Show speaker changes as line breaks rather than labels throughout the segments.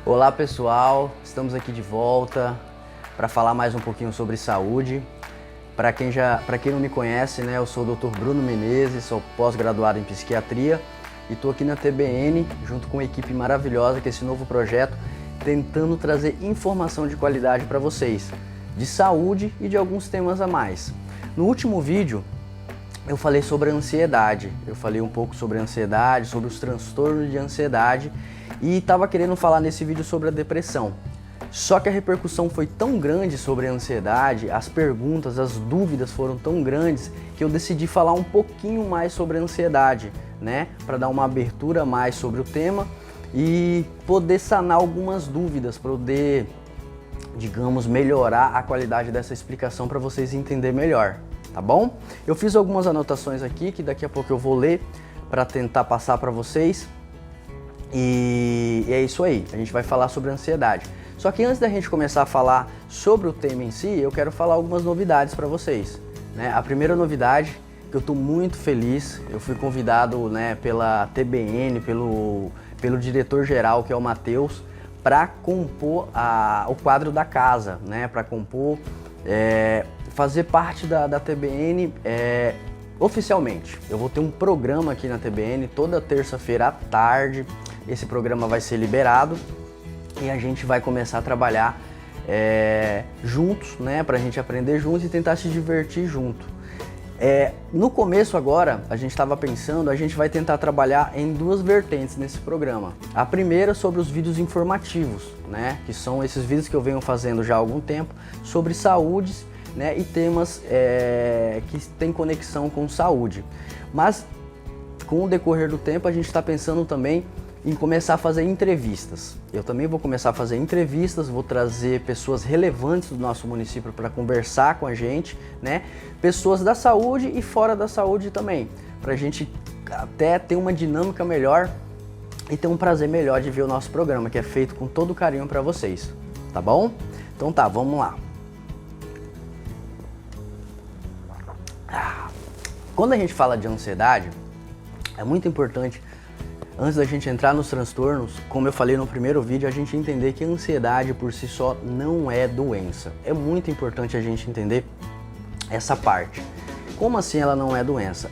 Olá pessoal, estamos aqui de volta para falar mais um pouquinho sobre saúde. Para quem não me conhece, né, eu sou o Dr. Bruno Menezes, sou pós-graduado em psiquiatria e estou aqui na TBN junto com uma equipe maravilhosa que é esse novo projeto, tentando trazer informação de qualidade para vocês, de saúde e de alguns temas a mais. No último vídeo eu falei sobre a ansiedade, eu falei um pouco sobre a ansiedade, sobre os transtornos de ansiedade e estava querendo falar nesse vídeo sobre a depressão. Só que a repercussão foi tão grande sobre a ansiedade, as perguntas, as dúvidas foram tão grandes que eu decidi falar um pouquinho mais sobre a ansiedade, né? Para dar uma abertura mais sobre o tema e poder sanar algumas dúvidas, poder, digamos, melhorar a qualidade dessa explicação para vocês entenderem melhor, tá bom? Eu fiz algumas anotações aqui que daqui a pouco eu vou ler para tentar passar para vocês. E é isso aí, a gente vai falar sobre ansiedade. Só que antes da gente começar a falar sobre o tema em si, eu quero falar algumas novidades para vocês, né? A primeira novidade, que eu estou muito feliz, eu fui convidado, né, pela TBN, pelo diretor-geral, que é o Matheus, para compor o quadro da casa, né? Para compor, fazer parte da TBN oficialmente. Eu vou ter um programa aqui na TBN toda terça-feira à tarde. Esse programa vai ser liberado e a gente vai começar a trabalhar juntos, né, para a gente aprender juntos e tentar se divertir junto. No começo agora, a gente estava pensando, a gente vai tentar trabalhar em duas vertentes nesse programa. A primeira sobre os vídeos informativos, né, que são esses vídeos que eu venho fazendo já há algum tempo sobre saúde, né, e temas que têm conexão com saúde. Mas com o decorrer do tempo a gente está pensando também em começar a fazer entrevistas. Eu também vou começar a fazer entrevistas, vou trazer pessoas relevantes do nosso município para conversar com a gente, né? Pessoas da saúde e fora da saúde também, para a gente até ter uma dinâmica melhor e ter um prazer melhor de ver o nosso programa, que é feito com todo carinho para vocês, tá bom? Então tá, vamos lá. Quando a gente fala de ansiedade, é muito importante, antes da gente entrar nos transtornos, como eu falei no primeiro vídeo, a gente entender que a ansiedade por si só não é doença. É muito importante a gente entender essa parte. Como assim ela não é doença?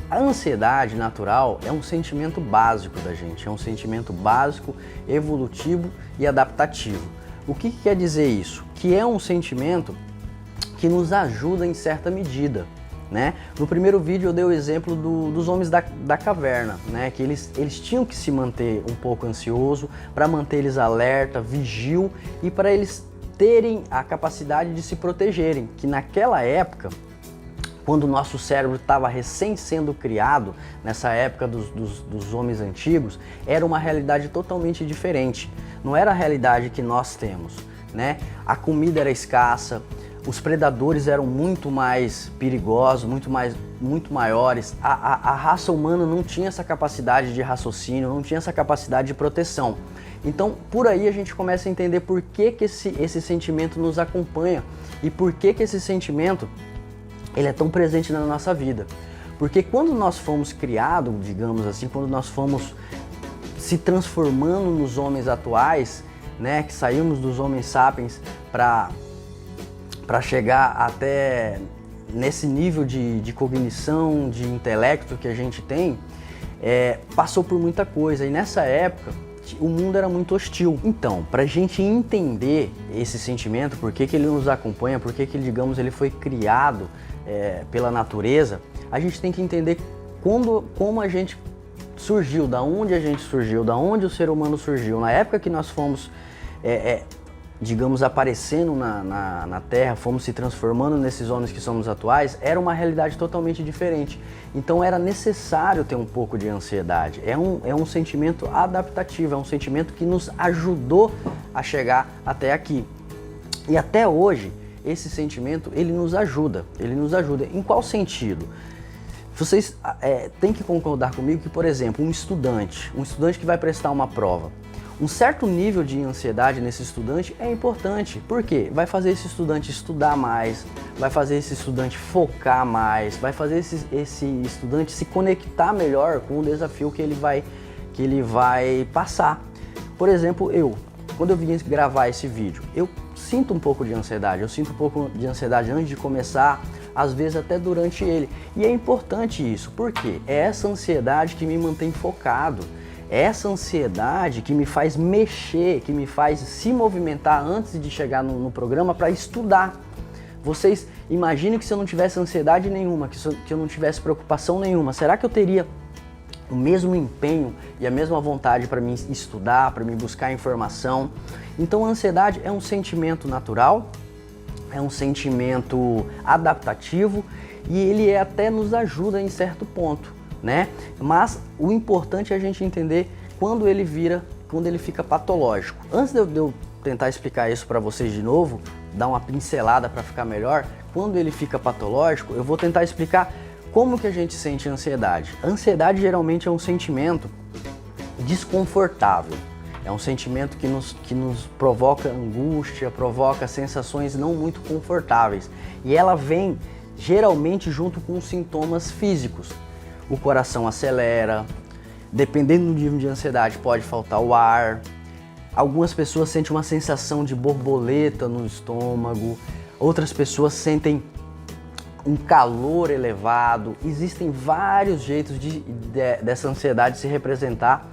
A ansiedade natural é um sentimento básico da gente, é um sentimento básico, evolutivo e adaptativo. O que quer dizer isso? Que é um sentimento que nos ajuda em certa medida, né? No primeiro vídeo eu dei o exemplo dos homens da caverna, né? Que eles tinham que se manter um pouco ansioso para manter eles alerta, vigil e para eles terem a capacidade de se protegerem, que naquela época, quando o nosso cérebro estava recém sendo criado, nessa época dos homens antigos, era uma realidade totalmente diferente, não era a realidade que nós temos, né? A comida era escassa, os predadores eram muito mais perigosos, muito maiores. A raça humana não tinha essa capacidade de raciocínio, não tinha essa capacidade de proteção. Então, por aí a gente começa a entender por que esse sentimento nos acompanha e por que esse sentimento ele é tão presente na nossa vida. Porque quando nós fomos criados, digamos assim, quando nós fomos se transformando nos homens atuais, né, que saímos dos homens sapiens para chegar até nesse nível de cognição, de intelecto que a gente tem, passou por muita coisa. E nessa época, o mundo era muito hostil. Então, para a gente entender esse sentimento, por que ele nos acompanha, por que ele, digamos, ele foi criado pela natureza, a gente tem que entender como a gente surgiu, da onde a gente surgiu, da onde o ser humano surgiu. Na época que nós fomos digamos, aparecendo na Terra, fomos se transformando nesses homens que somos atuais, era uma realidade totalmente diferente. Então era necessário ter um pouco de ansiedade. É um sentimento adaptativo, é um sentimento que nos ajudou a chegar até aqui. E até hoje, esse sentimento, ele nos ajuda. Ele nos ajuda. Em qual sentido? Vocês têm que concordar comigo que, por exemplo, um estudante que vai prestar uma prova, um certo nível de ansiedade nesse estudante é importante. Por quê? Vai fazer esse estudante estudar mais, vai fazer esse estudante focar mais, vai fazer esse estudante se conectar melhor com o desafio que ele vai passar. Por exemplo, quando eu vim gravar esse vídeo, eu sinto um pouco de ansiedade, eu sinto um pouco de ansiedade antes de começar, às vezes até durante ele. E é importante isso, porque é essa ansiedade que me mantém focado, é essa ansiedade que me faz mexer, que me faz se movimentar antes de chegar no programa para estudar. Vocês imaginem que se eu não tivesse ansiedade nenhuma, que eu não tivesse preocupação nenhuma, será que eu teria o mesmo empenho e a mesma vontade para mim estudar, para mim buscar informação? Então a ansiedade é um sentimento natural, é um sentimento adaptativo e ele até nos ajuda em certo ponto, né? Mas o importante é a gente entender quando ele fica patológico. Antes de eu tentar explicar isso para vocês de novo, dar uma pincelada para ficar melhor, quando ele fica patológico, eu vou tentar explicar como que a gente sente ansiedade. A ansiedade geralmente é um sentimento desconfortável. É um sentimento que nos provoca angústia, provoca sensações não muito confortáveis. E ela vem geralmente junto com sintomas físicos. O coração acelera, dependendo do nível de ansiedade pode faltar o ar. Algumas pessoas sentem uma sensação de borboleta no estômago, outras pessoas sentem um calor elevado. Existem vários jeitos dessa ansiedade se representar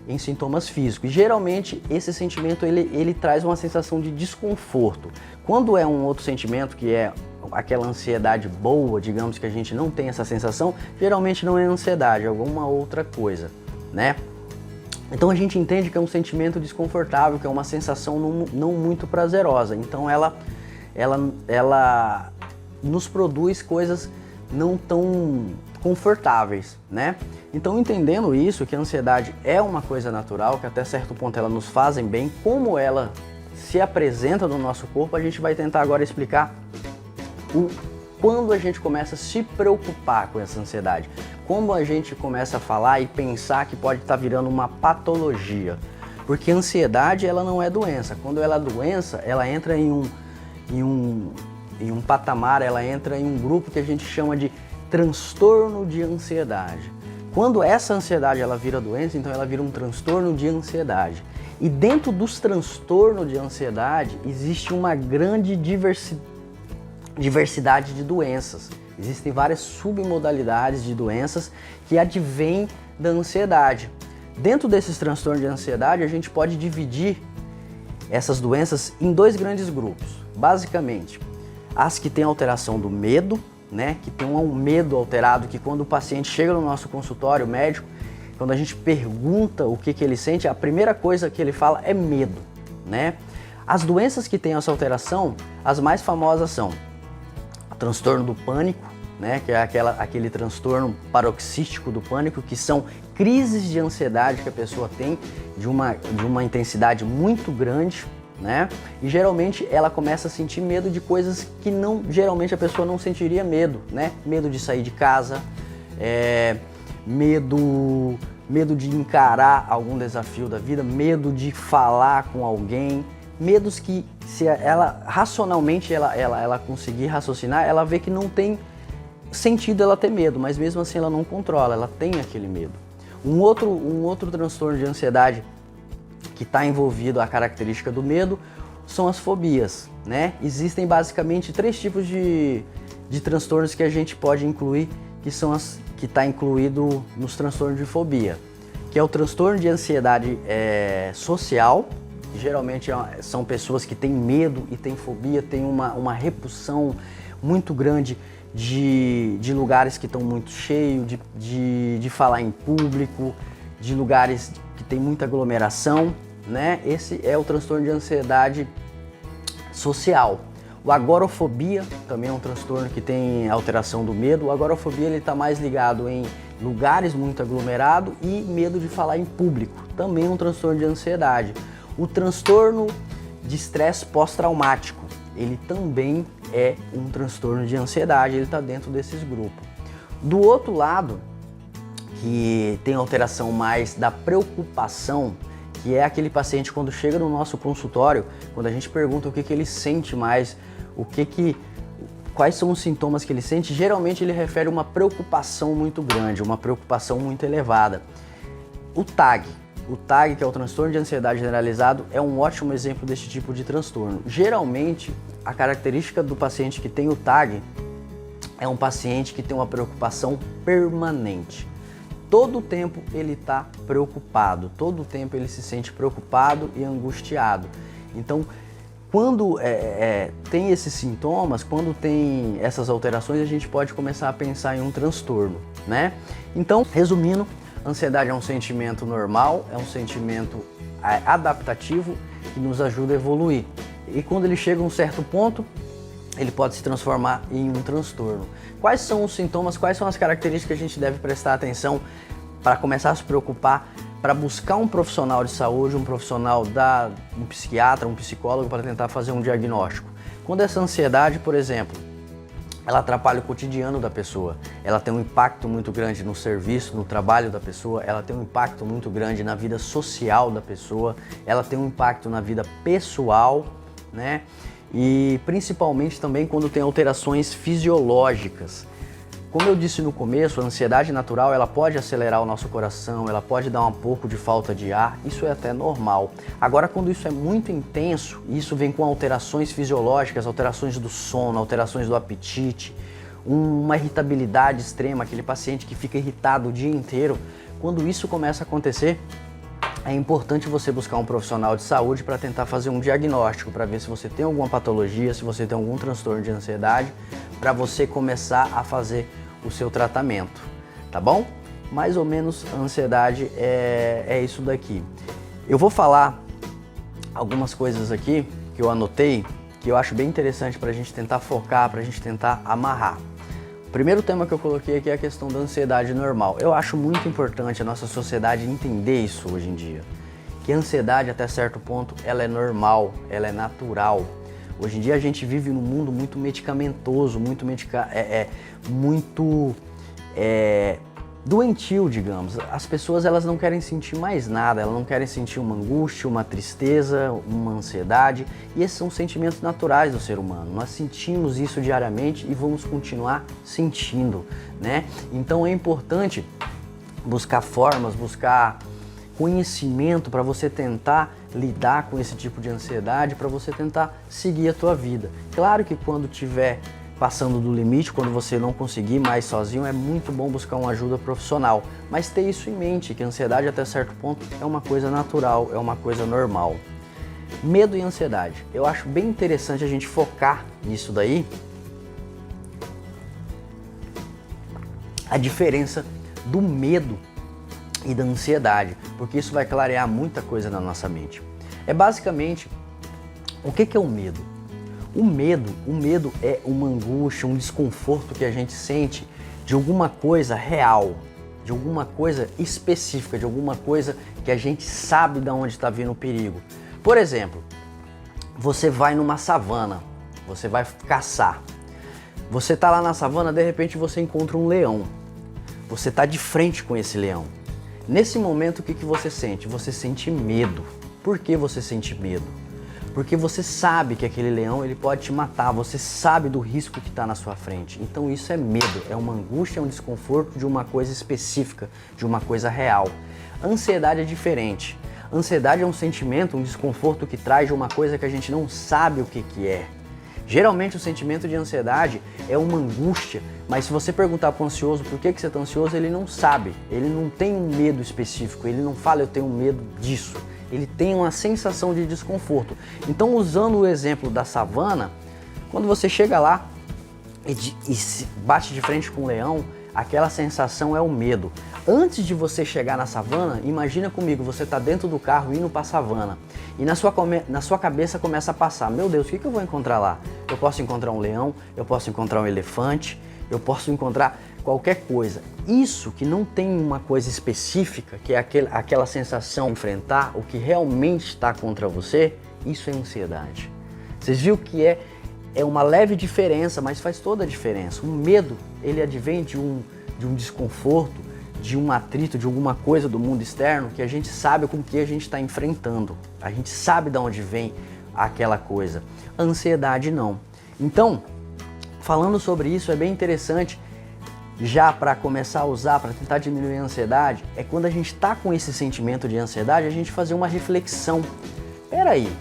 em sintomas físicos. E geralmente esse sentimento ele traz uma sensação de desconforto. Quando é um outro sentimento, que é aquela ansiedade boa, digamos que a gente não tem essa sensação, geralmente não é ansiedade, é alguma outra coisa, né? Então a gente entende que é um sentimento desconfortável, que é uma sensação não muito prazerosa. Então ela nos produz coisas não tão confortáveis, né? Então, entendendo isso, que a ansiedade é uma coisa natural, que até certo ponto ela nos fazem bem, como ela se apresenta no nosso corpo, a gente vai tentar agora explicar quando a gente começa a se preocupar com essa ansiedade, como a gente começa a falar e pensar que pode estar virando uma patologia, porque a ansiedade ela não é doença. Quando ela é doença, ela entra em um patamar, ela entra em um grupo que a gente chama de transtorno de ansiedade. Quando essa ansiedade ela vira doença, então ela vira um transtorno de ansiedade. E dentro dos transtornos de ansiedade existe uma grande diversidade de doenças. Existem várias submodalidades de doenças que advêm da ansiedade. Dentro desses transtornos de ansiedade, a gente pode dividir essas doenças em dois grandes grupos. Basicamente, as que têm alteração do medo, né? Que tem um medo alterado, que quando o paciente chega no nosso consultório médico, quando a gente pergunta o que ele sente, a primeira coisa que ele fala é medo, né? As doenças que têm essa alteração, as mais famosas são o transtorno do pânico, né? Que é aquele transtorno paroxístico do pânico, que são crises de ansiedade que a pessoa tem de uma intensidade muito grande, né? E geralmente ela começa a sentir medo de coisas que geralmente a pessoa não sentiria medo, né? Medo de sair de casa, medo de encarar algum desafio da vida, medo de falar com alguém, medos que se ela racionalmente ela conseguir raciocinar, ela vê que não tem sentido ela ter medo, mas mesmo assim ela não controla, ela tem aquele medo. Um outro transtorno de ansiedade que está envolvido a característica do medo são as fobias, né? Existem basicamente 3 tipos de transtornos que a gente pode incluir, que são que está incluído nos transtornos de fobia, que é o transtorno de ansiedade social, que geralmente são pessoas que têm medo e têm fobia, têm uma repulsão muito grande de lugares que estão muito cheios, de falar em público, de lugares que tem muita aglomeração, né? Esse é o transtorno de ansiedade social. O agorafobia também é um transtorno que tem alteração do medo. O agorafobia ele está mais ligado em lugares muito aglomerados e medo de falar em público. Também é um transtorno de ansiedade. O transtorno de estresse pós-traumático, ele também é um transtorno de ansiedade, ele está dentro desses grupos. Do outro lado, que tem alteração mais da preocupação, que é aquele paciente quando chega no nosso consultório, quando a gente pergunta o que ele sente mais, quais são os sintomas que ele sente, geralmente ele refere uma preocupação muito grande, uma preocupação muito elevada. O TAG, o TAG, que é o transtorno de ansiedade generalizado, é um ótimo exemplo desse tipo de transtorno. Geralmente, a característica do paciente que tem o TAG é um paciente que tem uma preocupação permanente. Todo o tempo ele está preocupado, todo o tempo ele se sente preocupado e angustiado. Então, quando tem esses sintomas, quando tem essas alterações, a gente pode começar a pensar em um transtorno, né? Então, resumindo, ansiedade é um sentimento normal, é um sentimento adaptativo que nos ajuda a evoluir. E quando ele chega a um certo ponto, ele pode se transformar em um transtorno. Quais são os sintomas, quais são as características que a gente deve prestar atenção para começar a se preocupar, para buscar um profissional de saúde, um profissional um psiquiatra, um psicólogo para tentar fazer um diagnóstico? Quando essa ansiedade, por exemplo, ela atrapalha o cotidiano da pessoa, ela tem um impacto muito grande no serviço, no trabalho da pessoa, ela tem um impacto muito grande na vida social da pessoa, ela tem um impacto na vida pessoal, né? E principalmente também quando tem alterações fisiológicas. Como eu disse no começo, a ansiedade natural ela pode acelerar o nosso coração, ela pode dar um pouco de falta de ar, isso é até normal. Agora, quando isso é muito intenso, e isso vem com alterações fisiológicas, alterações do sono, alterações do apetite, uma irritabilidade extrema, aquele paciente que fica irritado o dia inteiro, quando isso começa a acontecer, é importante você buscar um profissional de saúde para tentar fazer um diagnóstico, para ver se você tem alguma patologia, se você tem algum transtorno de ansiedade, para você começar a fazer o seu tratamento, tá bom? Mais ou menos a ansiedade é isso daqui. Eu vou falar algumas coisas aqui que eu anotei, que eu acho bem interessante para a gente tentar focar, para a gente tentar amarrar. O primeiro tema que eu coloquei aqui é a questão da ansiedade normal. Eu acho muito importante a nossa sociedade entender isso hoje em dia. Que a ansiedade, até certo ponto, ela é normal, ela é natural. Hoje em dia a gente vive num mundo muito medicamentoso, muito doentio, digamos. As pessoas elas não querem sentir mais nada, elas não querem sentir uma angústia, uma tristeza, uma ansiedade. E esses são sentimentos naturais do ser humano. Nós sentimos isso diariamente e vamos continuar sentindo, né? Então é importante buscar formas, buscar conhecimento para você tentar lidar com esse tipo de ansiedade, para você tentar seguir a tua vida. Claro que quando tiver passando do limite, quando você não conseguir mais sozinho, é muito bom buscar uma ajuda profissional. Mas ter isso em mente, que a ansiedade até certo ponto é uma coisa natural, é uma coisa normal. Medo e ansiedade. Eu acho bem interessante a gente focar nisso daí. A diferença do medo e da ansiedade, porque isso vai clarear muita coisa na nossa mente. É basicamente, o que é o medo? O medo é uma angústia, um desconforto que a gente sente de alguma coisa real, de alguma coisa específica, de alguma coisa que a gente sabe de onde está vindo o perigo. Por exemplo, você vai numa savana, você vai caçar. Você está lá na savana, de repente você encontra um leão. Você está de frente com esse leão. Nesse momento, o que você sente? Você sente medo. Por que você sente medo? Porque você sabe que aquele leão ele pode te matar, você sabe do risco que está na sua frente. Então isso é medo, é uma angústia, é um desconforto de uma coisa específica, de uma coisa real. Ansiedade é diferente. Ansiedade é um sentimento, um desconforto que traz de uma coisa que a gente não sabe o que é. Geralmente o sentimento de ansiedade é uma angústia, mas se você perguntar para o ansioso por que você está ansioso, ele não sabe, ele não tem um medo específico, ele não fala eu tenho medo disso, ele tem uma sensação de desconforto. Então, usando o exemplo da savana, quando você chega lá e se bate de frente com um leão, aquela sensação é o medo. Antes de você chegar na savana, imagina comigo, você está dentro do carro indo para a savana e na sua cabeça começa a passar, meu Deus, o que eu vou encontrar lá? Eu posso encontrar um leão, eu posso encontrar um elefante, eu posso encontrar qualquer coisa. Isso que não tem uma coisa específica, que é aquela sensação de enfrentar o que realmente está contra você, isso é ansiedade. Vocês viram que é uma leve diferença, mas faz toda a diferença. O medo, ele advém de um desconforto, de um atrito, de alguma coisa do mundo externo que a gente sabe com que a gente está enfrentando. A gente sabe de onde vem aquela coisa. A ansiedade não. Então, falando sobre isso, é bem interessante já para começar a usar, para tentar diminuir a ansiedade, é quando a gente está com esse sentimento de ansiedade, a gente fazer uma reflexão. Peraí,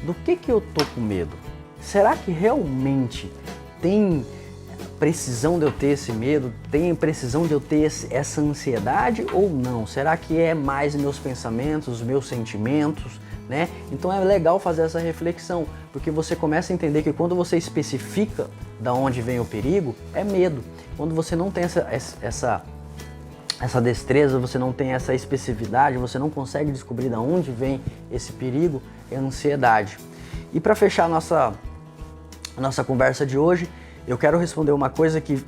do que eu tô com medo? Será que realmente tem precisão de eu ter esse medo? Tem precisão de eu ter essa ansiedade ou não? Será que é mais meus pensamentos, meus sentimentos, né? Então é legal fazer essa reflexão, porque você começa a entender que quando você especifica da onde vem o perigo, é medo. Quando você não tem essa destreza, você não tem essa especificidade, você não consegue descobrir da onde vem esse perigo, é a ansiedade. E para fechar a nossa conversa de hoje, eu quero responder uma coisa que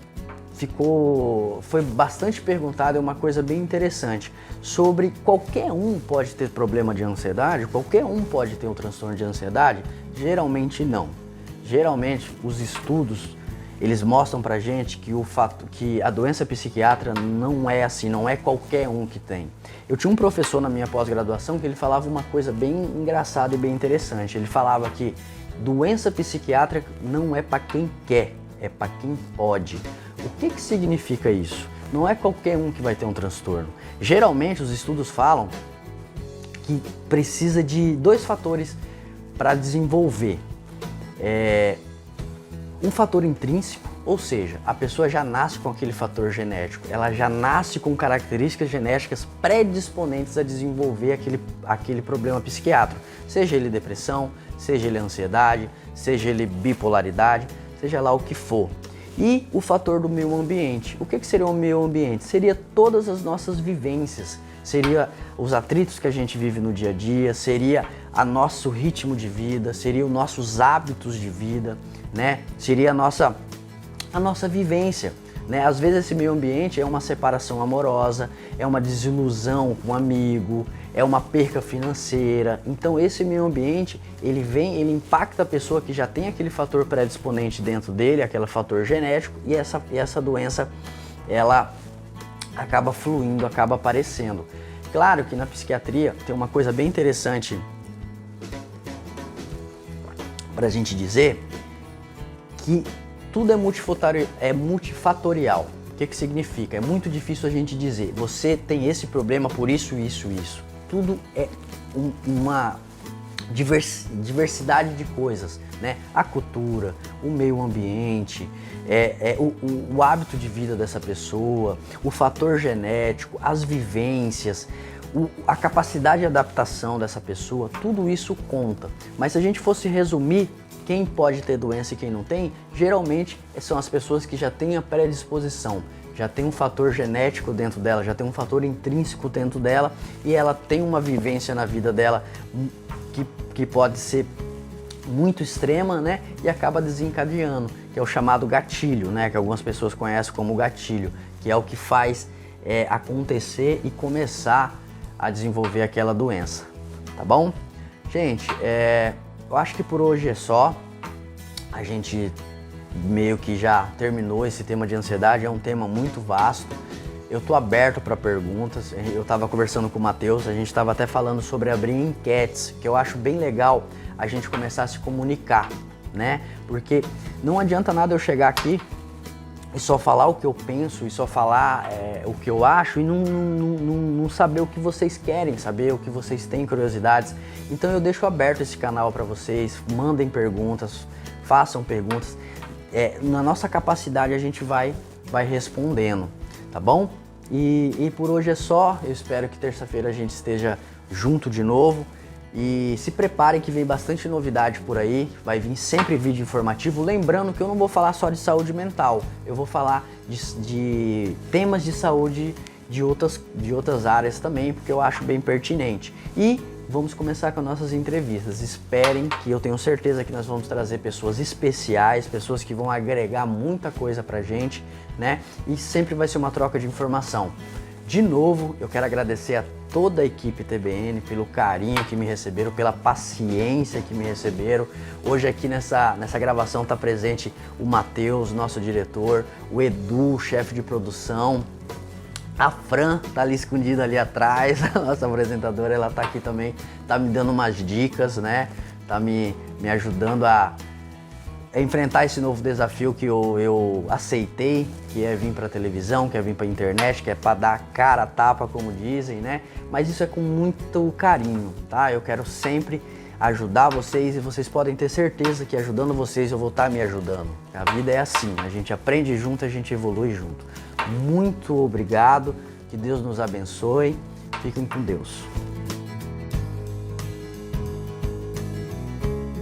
foi bastante perguntada, é uma coisa bem interessante, sobre qualquer um pode ter problema de ansiedade, qualquer um pode ter um transtorno de ansiedade? Geralmente não. Geralmente os estudos, eles mostram pra gente que a doença psiquiátrica não é assim, não é qualquer um que tem. Eu tinha um professor na minha pós-graduação que ele falava uma coisa bem engraçada e bem interessante. Ele falava que doença psiquiátrica não é para quem quer, é para quem pode. O que significa isso? Não é qualquer um que vai ter um transtorno. Geralmente os estudos falam que precisa de 2 fatores para desenvolver. Um fator intrínseco, ou seja, a pessoa já nasce com aquele fator genético, ela já nasce com características genéticas predisponentes a desenvolver aquele problema psiquiátrico, seja ele depressão, seja ele ansiedade, seja ele bipolaridade, seja lá o que for. E o fator do meio ambiente. O que seria o meio ambiente? Seria todas as nossas vivências, seria os atritos que a gente vive no dia a dia, seria o nosso ritmo de vida, seria os nossos hábitos de vida, né? Seria a nossa vivência, né? Às vezes esse meio ambiente é uma separação amorosa, é uma desilusão com um amigo, é uma perca financeira. Então esse meio ambiente, ele impacta a pessoa que já tem aquele fator predisponente dentro dele, aquele fator genético, e essa doença, ela acaba fluindo, acaba aparecendo. Claro que na psiquiatria tem uma coisa bem interessante pra gente dizer, que tudo é multifatorial. O que significa? É muito difícil a gente dizer, você tem esse problema por isso, isso, isso. Tudo é uma diversidade de coisas, né? A cultura, o meio ambiente, o hábito de vida dessa pessoa, o fator genético, as vivências, a capacidade de adaptação dessa pessoa, tudo isso conta. Mas se a gente fosse resumir quem pode ter doença e quem não tem, geralmente são as pessoas que já têm a predisposição, já tem um fator genético dentro dela, já tem um fator intrínseco dentro dela e ela tem uma vivência na vida dela que pode ser muito extrema, né? E acaba desencadeando, que é o chamado gatilho, né? Que algumas pessoas conhecem como gatilho, que é o que faz acontecer e começar a desenvolver aquela doença, tá bom? Gente, eu acho que por hoje é só. A gente meio que já terminou esse tema de ansiedade, é um tema muito vasto. Eu tô aberto para perguntas. Eu estava conversando com o Matheus, a gente estava até falando sobre abrir enquetes, que eu acho bem legal a gente começar a se comunicar, né? Porque não adianta nada eu chegar aqui e só falar o que eu penso, e só falar o que eu acho e não saber o que vocês querem saber, o que vocês têm curiosidades. Então eu deixo aberto esse canal para vocês, mandem perguntas, façam perguntas. Na nossa capacidade a gente vai respondendo, tá bom? E por hoje é só, eu espero que terça-feira a gente esteja junto de novo. E se preparem que vem bastante novidade por aí, vai vir sempre vídeo informativo. Lembrando que eu não vou falar só de saúde mental, eu vou falar de temas de saúde de outras áreas também, porque eu acho bem pertinente. E vamos começar com as nossas entrevistas. Esperem, que eu tenho certeza que nós vamos trazer pessoas especiais, pessoas que vão agregar muita coisa pra gente, né? E sempre vai ser uma troca de informação. De novo, eu quero agradecer a toda a equipe TBN pelo carinho que me receberam, pela paciência que me receberam. Hoje aqui nessa gravação está presente o Matheus, nosso diretor, o Edu, chefe de produção, a Fran tá ali escondida ali atrás, a nossa apresentadora, ela tá aqui também, tá me dando umas dicas, né? Tá me ajudando a enfrentar esse novo desafio que eu aceitei, que é vir para televisão, que é vir para internet, que é para dar cara a tapa, como dizem, né? Mas isso é com muito carinho, tá? Eu quero sempre ajudar vocês e vocês podem ter certeza que ajudando vocês eu vou estar me ajudando. A vida é assim, a gente aprende junto, a gente evolui junto. Muito obrigado, que Deus nos abençoe, fiquem com Deus.